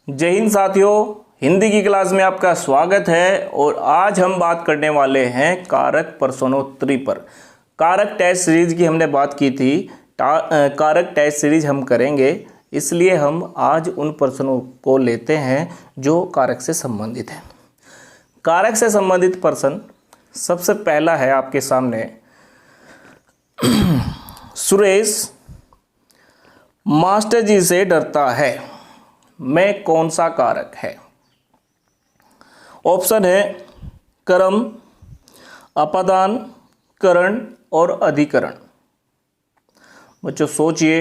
जय हिंद साथियों, हिंदी की क्लास में आपका स्वागत है। और आज हम बात करने वाले हैं कारक प्रश्नोत्तरी पर। कारक टेस्ट सीरीज की हमने बात की थी, कारक टेस्ट सीरीज हम करेंगे, इसलिए हम आज उन प्रश्नों को लेते हैं जो कारक से संबंधित हैं। कारक से संबंधित प्रश्न सबसे पहला है आपके सामने। सुरेश मास्टर जी से डरता है, में कौन सा कारक है? ऑप्शन है कर्म, अपादान, करण और अधिकरण। बच्चों सोचिए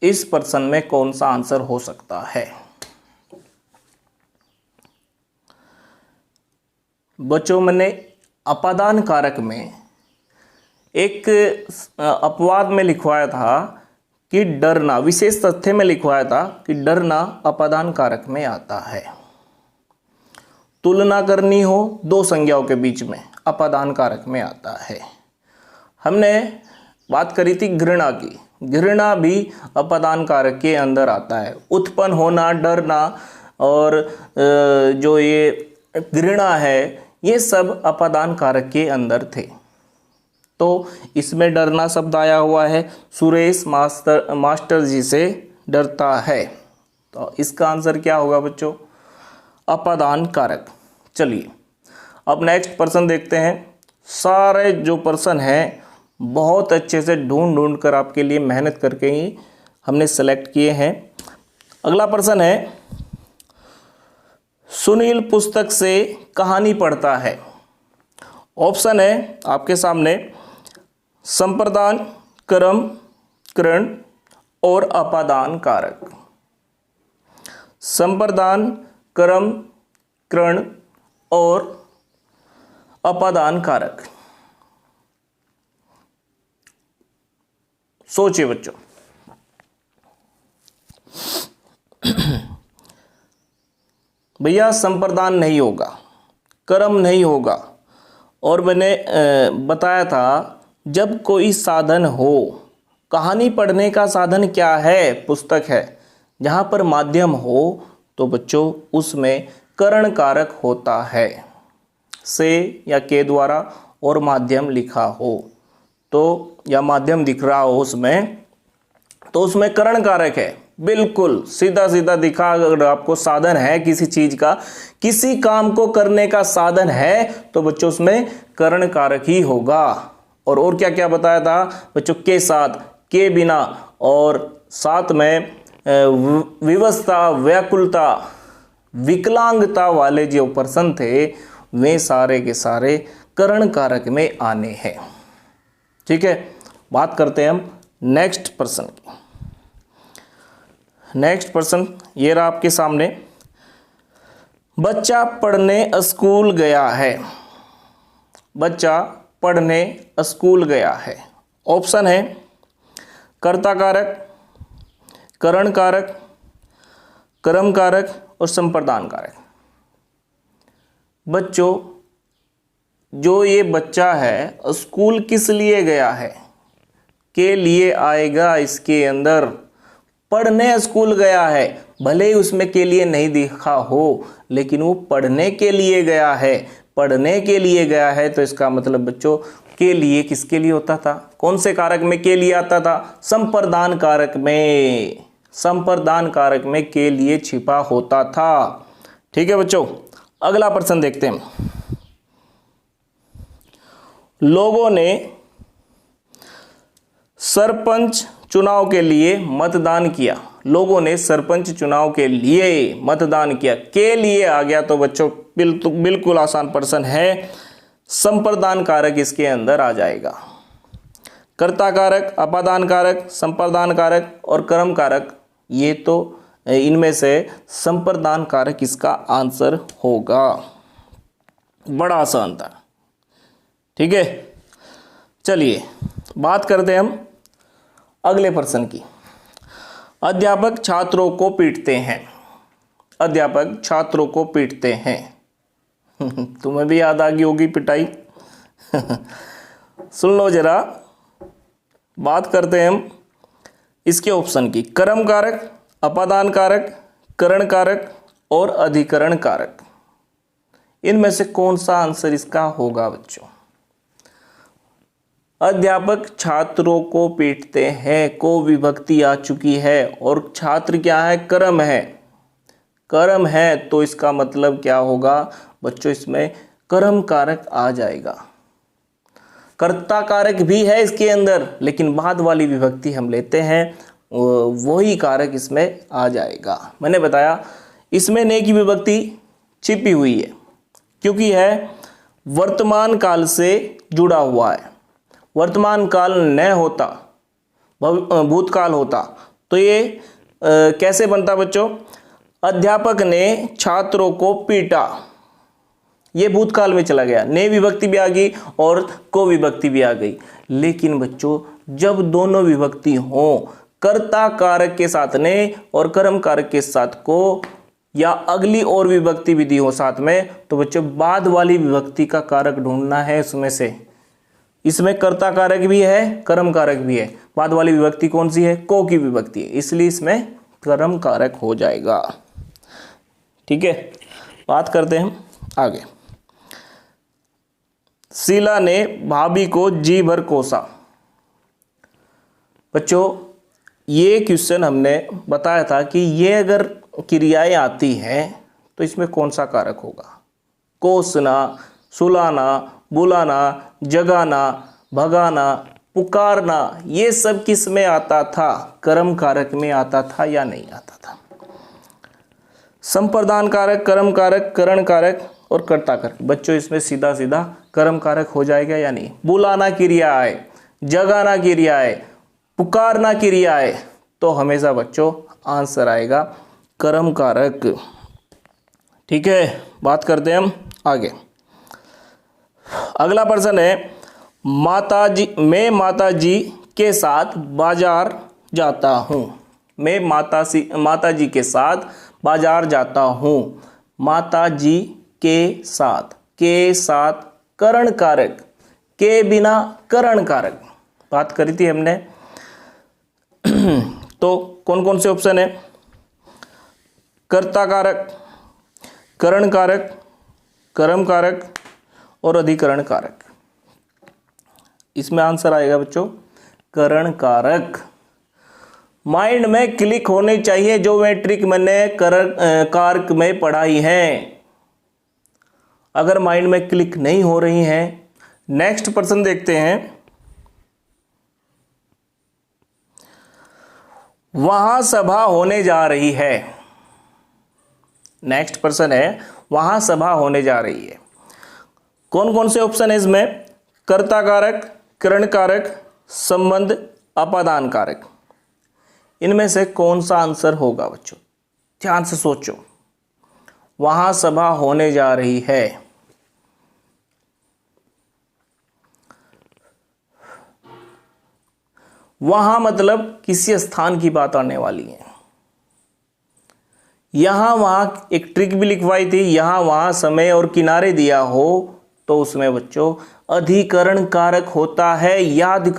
इस प्रश्न में कौन सा आंसर हो सकता है। बच्चों मैंने अपादान कारक में एक अपवाद में लिखवाया था कि डरना, विशेष तथ्य में लिखवाया था कि डरना अपादान कारक में आता है। तुलना करनी हो दो संज्ञाओं के बीच में, अपादान कारक में आता है। हमने बात करी थी घृणा की, घृणा भी अपादान कारक के अंदर आता है। उत्पन्न होना, डरना और जो ये घृणा है, ये सब अपादान कारक के अंदर थे। तो इसमें डरना शब्द आया हुआ है। सुरेश मास्टर जी से डरता है, तो इसका आंसर क्या होगा बच्चों? अपादान कारक। चलिए अब नेक्स्ट प्रश्न देखते हैं। सारे जो प्रश्न हैं बहुत अच्छे से ढूंढ कर आपके लिए मेहनत करके ही हमने सेलेक्ट किए हैं। अगला प्रश्न है, सुनील पुस्तक से कहानी पढ़ता है। ऑप्शन है आपके सामने संप्रदान, कर्म, करण और अपादान कारक। संप्रदान, कर्म, करण और अपादान कारक। सोचिए बच्चों। भैया संप्रदान नहीं होगा, कर्म नहीं होगा, और मैंने बताया था जब कोई साधन हो, कहानी पढ़ने का साधन क्या है? पुस्तक है। जहाँ पर माध्यम हो तो बच्चों उसमें करण कारक होता है, से या के द्वारा, और माध्यम लिखा हो तो या माध्यम दिख रहा हो उसमें, तो उसमें करण कारक है। बिल्कुल सीधा सीधा दिखा। अगर आपको साधन है किसी चीज का, किसी काम को करने का साधन है, तो बच्चों उसमें करण कारक ही होगा। और क्या क्या बताया था बच्चों? के साथ, के बिना, और साथ में विवशता, व्याकुलता, विकलांगता वाले जो प्रश्न थे वे सारे के सारे करण कारक में आने हैं। ठीक है, बात करते हैं हम नेक्स्ट प्रश्न की। नेक्स्ट प्रश्न ये रहा आपके सामने। बच्चा पढ़ने स्कूल गया है। बच्चा पढ़ने स्कूल गया है। ऑप्शन है कर्ता कारक, करण कारक, कर्म कारक और संप्रदान कारक। बच्चों जो ये बच्चा है स्कूल किस लिए गया है? के लिए आएगा इसके अंदर। पढ़ने स्कूल गया है, भले ही उसमें के लिए नहीं दिखा हो, लेकिन वो पढ़ने के लिए गया है। पढ़ने के लिए गया है तो इसका मतलब बच्चों के लिए किसके लिए होता था? कौन से कारक में के लिए आता था? संप्रदान कारक में। संप्रदान कारक में के लिए छिपा होता था। ठीक है बच्चों, अगला प्रश्न देखते हैं। लोगों ने सरपंच चुनाव के लिए मतदान किया। लोगों ने सरपंच चुनाव के लिए मतदान किया, के लिए आ गया तो बच्चों बिल्कुल आसान प्रश्न है। संप्रदान कारक इसके अंदर आ जाएगा। कर्ता कारक, अपादान कारक, संप्रदान कारक और कर्म कारक, ये तो इनमें से संप्रदान कारक इसका आंसर होगा। बड़ा आसान था। ठीक है, चलिए बात करते हैं हम अगले प्रश्न की। अध्यापक छात्रों को पीटते हैं। अध्यापक छात्रों को पीटते हैं। तुम्हें भी याद आ गई होगी पिटाई। सुन लो जरा, बात करते हैं हम इसके ऑप्शन की। कर्म कारक, अपादान कारक, करण कारक और अधिकरण कारक, इनमें से कौन सा आंसर इसका होगा बच्चों? अध्यापक छात्रों को पीटते हैं, को विभक्ति आ चुकी है और छात्र क्या है? कर्म है। कर्म है तो इसका मतलब क्या होगा बच्चों? इसमें कर्म कारक आ जाएगा। कर्ता कारक भी है इसके अंदर, लेकिन बाद वाली विभक्ति हम लेते हैं, वही कारक इसमें आ जाएगा। मैंने बताया इसमें ने की विभक्ति छिपी हुई है क्योंकि है वर्तमान काल से जुड़ा हुआ है। वर्तमान काल न होता, भूतकाल होता तो ये कैसे बनता बच्चों? अध्यापक ने छात्रों को पीटा, ये भूतकाल में चला गया, ने विभक्ति भी आ गई और को विभक्ति भी आ गई। लेकिन बच्चों जब दोनों विभक्ति हो, कर्ता कारक के साथ ने और कर्म कारक के साथ को, या अगली और विभक्ति विधि हो साथ में, तो बच्चों बाद वाली विभक्ति का कारक ढूंढना है उसमें से। इसमें कर्ता कारक भी है, कर्म कारक भी है, बाद वाली विभक्ति कौन सी है? को की विभक्ति है, इसलिए इसमें कर्म कारक हो जाएगा। ठीक है, बात करते हैं आगे। शीला ने भाभी को जी भर कोसा। बच्चों ये क्वेश्चन हमने बताया था कि ये अगर क्रियाएं आती हैं तो इसमें कौन सा कारक होगा? कोसना, सुलाना, बुलाना, जगाना, भगाना, पुकारना, ये सब किस में आता था? कर्म कारक में आता था या नहीं आता था? संप्रदान कारक, कर्म कारक, करण कारक और कर्ता कारक। बच्चों इसमें सीधा सीधा कर्म कारक हो जाएगा या नहीं? बुलाना क्रिया है, जगाना क्रिया है, पुकारना क्रिया है, तो हमेशा बच्चों आंसर आएगा कर्म कारक। ठीक है, बात करते हैं हम आगे। अगला प्रश्न है, मैं माताजी के साथ बाजार जाता हूँ। मैं माताजी के साथ बाजार जाता हूँ। माताजी के साथ करण कारक, के बिना करण कारक बात करी थी हमने। तो कौन कौन से ऑप्शन है? कर्ता कारक, करण कारक, कर्म कारक और अधिकरण कारक। इसमें आंसर आएगा बच्चों करण कारक। माइंड में क्लिक होने चाहिए जो मैं ट्रिक मैंने कारक में पढ़ाई है। अगर माइंड में क्लिक नहीं हो रही है, नेक्स्ट प्रश्न देखते हैं। वहां सभा होने जा रही है। नेक्स्ट प्रश्न है, वहां सभा होने जा रही है। कौन कौन से ऑप्शन है इसमें? कर्ता कारक, करण कारक, संबंध, अपादान कारक। इनमें से कौन सा आंसर होगा बच्चों? ध्यान से सोचो। वहां सभा होने जा रही है, वहां मतलब किसी स्थान की बात आने वाली है। यहां वहां एक ट्रिक भी लिखवाई थी, यहां वहां समय और किनारे दिया हो तो उसमें बच्चों अधिकरण कारक होता है। याद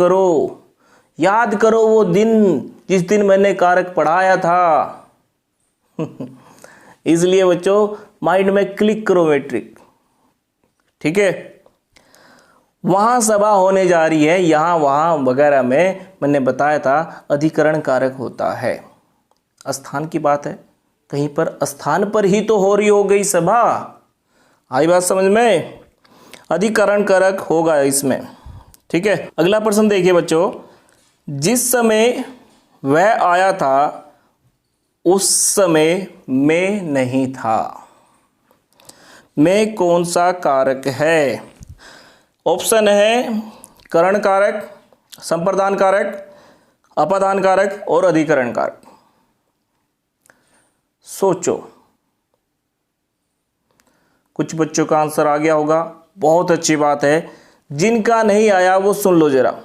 करो वो दिन जिस दिन मैंने कारक पढ़ाया था। इसलिए बच्चों माइंड में क्लिक करो मैट्रिक। ठीक है, वहां सभा होने जा रही है, यहां वहां वगैरह में मैंने बताया था अधिकरण कारक होता है। स्थान की बात है, कहीं पर स्थान पर ही तो हो रही हो गई सभा। आई बात समझ में? अधिकरण कारक होगा इसमें। ठीक है, अगला प्रश्न देखिए बच्चों। जिस समय वह आया था उस समय मैं नहीं था। मैं कौन सा कारक है? ऑप्शन है करण कारक, संप्रदान कारक, अपादान कारक और अधिकरण कारक। सोचो, कुछ बच्चों का आंसर आ गया होगा, बहुत अच्छी बात है। जिनका नहीं आया वो सुन लो जरा।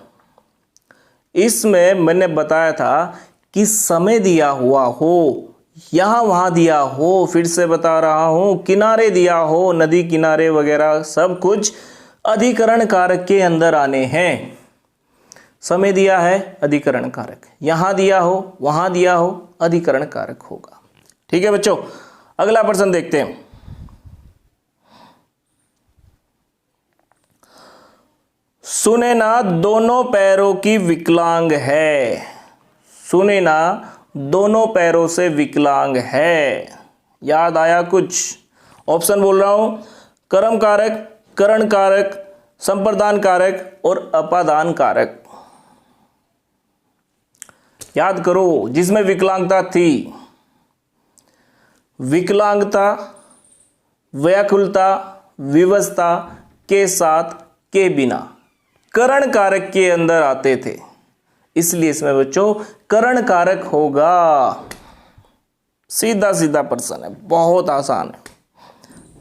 इसमें मैंने बताया था कि समय दिया हुआ हो, यहां वहां दिया हो, फिर से बता रहा हूं, किनारे दिया हो, नदी किनारे वगैरह सब कुछ अधिकरण कारक के अंदर आने हैं। समय दिया है, अधिकरण कारक। यहां दिया हो, वहां दिया हो, अधिकरण कारक होगा। ठीक। ठीक है बच्चों, अगला प्रश्न देखते हैं। सुने ना दोनों पैरों की विकलांग है, सुने ना दोनों पैरों से विकलांग है। याद आया कुछ? ऑप्शन बोल रहा हूं, कर्म कारक, करण कारक, संप्रदान कारक और अपादान कारक। याद करो, जिसमें विकलांगता थी, विकलांगता, व्याकुलता, विवशता के साथ के बिना करण कारक के अंदर आते थे, इसलिए इसमें बच्चों करण कारक होगा। सीधा सीधा प्रश्न है, बहुत आसान है।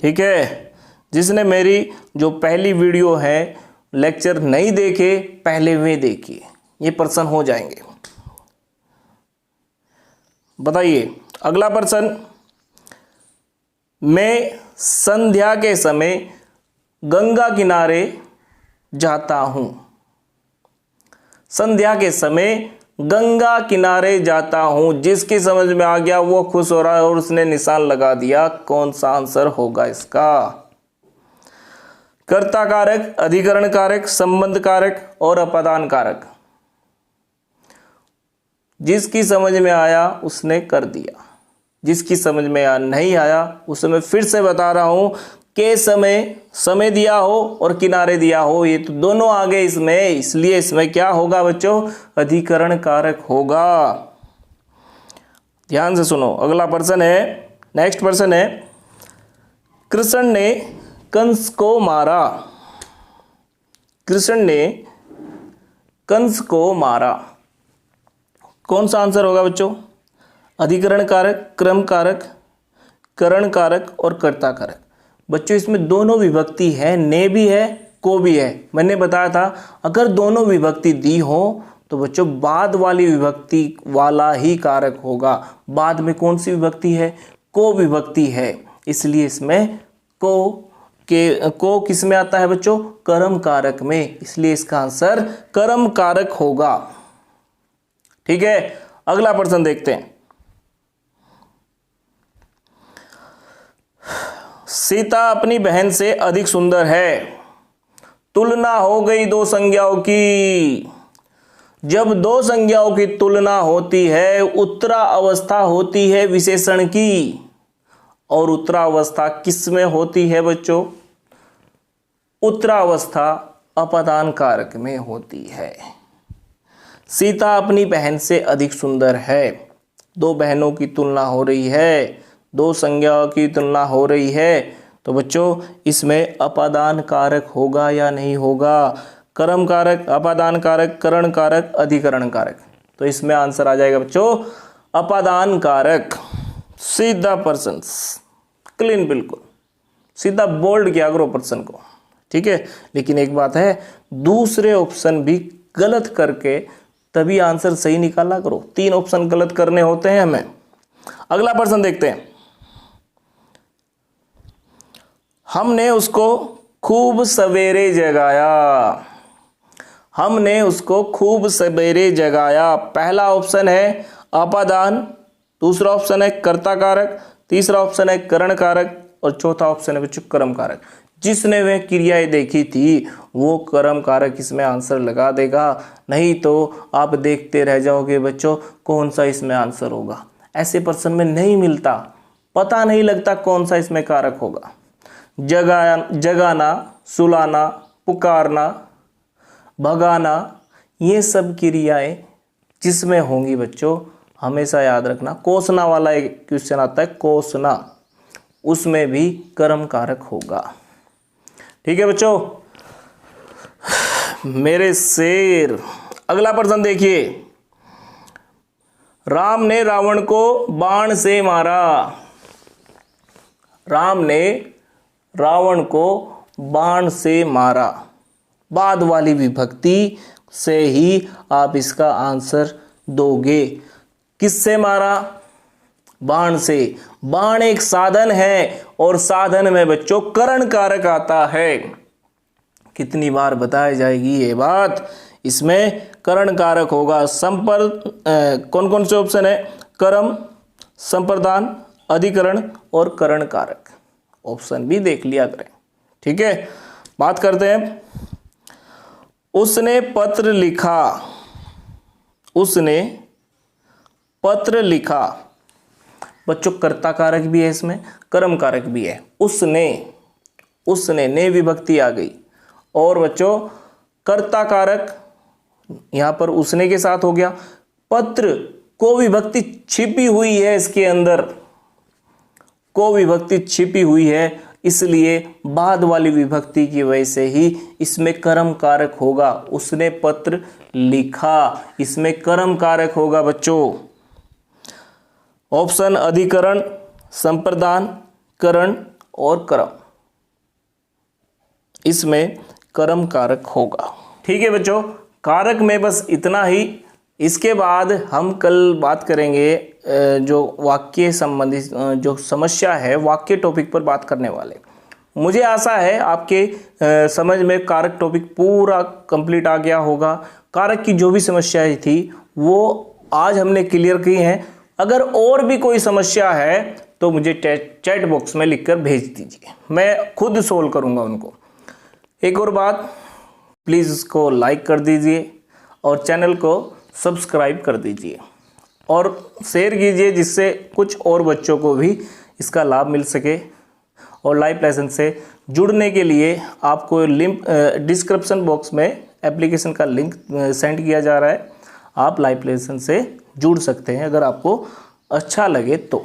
ठीक है, जिसने मेरी जो पहली वीडियो है लेक्चर नहीं देखे, पहले वे देखिए, ये प्रश्न हो जाएंगे। बताइए अगला प्रश्न, मैं संध्या के समय गंगा किनारे जाता हूं, संध्या के समय गंगा किनारे जाता हूं। जिसकी समझ में आ गया वो खुश हो रहा है और उसने निशान लगा दिया। कौन सा आंसर होगा इसका? कर्ता कारक, अधिकरण कारक, संबंध कारक और अपादान कारक। जिसकी समझ में आया उसने कर दिया, जिसकी समझ में नहीं आया उसे मैं फिर से बता रहा हूं के समय दिया हो और किनारे दिया हो, ये तो दोनों आ गए इसमें, इसलिए इसमें क्या होगा बच्चों? अधिकरण कारक होगा। ध्यान से सुनो, अगला प्रश्न है, नेक्स्ट प्रश्न है, कृष्ण ने कंस को मारा, कृष्ण ने कंस को मारा। कौन सा आंसर होगा बच्चों? अधिकरण कारक, क्रम कारक, करण कारक और कर्ता कारक। बच्चों इसमें दोनों विभक्ति है, ने भी है, को भी है। मैंने बताया था अगर दोनों विभक्ति दी हो तो बच्चों बाद वाली विभक्ति वाला ही कारक होगा। बाद में कौन सी विभक्ति है? को विभक्ति है, इसलिए इसमें को किस में आता है बच्चों? कर्म कारक में, इसलिए इसका आंसर कर्म कारक होगा। ठीक है, अगला प्रश्न देखते हैं। सीता अपनी बहन से अधिक सुंदर है, तुलना हो गई दो संज्ञाओं की। जब दो संज्ञाओं की तुलना होती है, उत्तरा अवस्था होती है विशेषण की, और उत्तरा अवस्था किस में होती है बच्चों? उत्तरा अवस्था अपादान कारक में होती है। सीता अपनी बहन से अधिक सुंदर है, दो बहनों की तुलना हो रही है, दो संज्ञाओं की तुलना हो रही है, तो बच्चों इसमें अपादान कारक होगा या नहीं होगा? कर्म कारक, अपादान कारक, करण कारक, अधिकरण कारक। तो इसमें आंसर आ जाएगा बच्चों अपादान कारक। सीधा प्रश्न, क्लीन, बिल्कुल सीधा बोल्ड किया करो प्रश्न को। ठीक है, लेकिन एक बात है, दूसरे ऑप्शन भी गलत करके तभी आंसर सही निकाला करो। 3 ऑप्शन गलत करने होते हैं हमें। अगला प्रश्न देखते हैं। हमने उसको खूब सवेरे जगाया, हमने उसको खूब सवेरे जगाया। पहला ऑप्शन है अपादान, दूसरा ऑप्शन है कर्ता कारक, तीसरा ऑप्शन है करण कारक और चौथा ऑप्शन है बच्चों कर्म कारक। जिसने वह क्रियाएं देखी थी वो कर्म कारक इसमें आंसर लगा देगा, नहीं तो आप देखते रह जाओगे बच्चों कौन सा इसमें आंसर होगा। ऐसे प्रश्न में नहीं मिलता, पता नहीं लगता कौन सा इसमें कारक होगा। जगाना, सुलाना, पुकारना, भगाना, ये सब क्रियाएं जिसमें होंगी बच्चों हमेशा याद रखना। कोसना वाला एक क्वेश्चन आता है, कोसना, उसमें भी कर्म कारक होगा। ठीक है बच्चों, मेरे शेर। अगला प्रश्न देखिए। राम ने रावण को बाण से मारा, राम ने रावण को बाण से मारा। बाद वाली विभक्ति से ही आप इसका आंसर दोगे। किससे मारा? बाण से। बाण एक साधन है और साधन में बच्चों करण कारक आता है। कितनी बार बताई जाएगी ये बात? इसमें करण कारक होगा। कौन कौन से ऑप्शन है? कर्म, संप्रदान, अधिकरण और करण कारक। ऑप्शन भी देख लिया करें। ठीक है, बात करते हैं। उसने पत्र लिखा, उसने पत्र लिखा। बच्चों कर्ता कारक भी है, इसमें कर्म कारक भी है। उसने, उसने ने विभक्ति आ गई। और बच्चों कर्ता कारक यहां पर उसने के साथ हो गया। पत्र को विभक्ति छिपी हुई है, इसके अंदर को विभक्ति छिपी हुई है, इसलिए बाद वाली विभक्ति की वजह से ही इसमें कर्म कारक होगा। उसने पत्र लिखा, इसमें कर्म कारक होगा बच्चों। ऑप्शन अधिकरण, संप्रदान, करण और कर्म, इसमें कर्म कारक होगा। ठीक है बच्चों, कारक में बस इतना ही। इसके बाद हम कल बात करेंगे जो वाक्य संबंधित जो समस्या है, वाक्य टॉपिक पर बात करने वाले। मुझे आशा है आपके समझ में कारक टॉपिक पूरा कंप्लीट आ गया होगा। कारक की जो भी समस्याएं थी वो आज हमने क्लियर की हैं। अगर और भी कोई समस्या है तो मुझे चैट बॉक्स में लिखकर भेज दीजिए, मैं खुद सोल्व करूंगा उनको। एक और बात, प्लीज़ इसको लाइक कर दीजिए और चैनल को सब्सक्राइब कर दीजिए और शेयर कीजिए, जिससे कुछ और बच्चों को भी इसका लाभ मिल सके। और लाइव लेसन से जुड़ने के लिए आपको लिंक डिस्क्रिप्शन बॉक्स में एप्लीकेशन का लिंक सेंड किया जा रहा है। आप लाइव लेसन से जुड़ सकते हैं अगर आपको अच्छा लगे तो।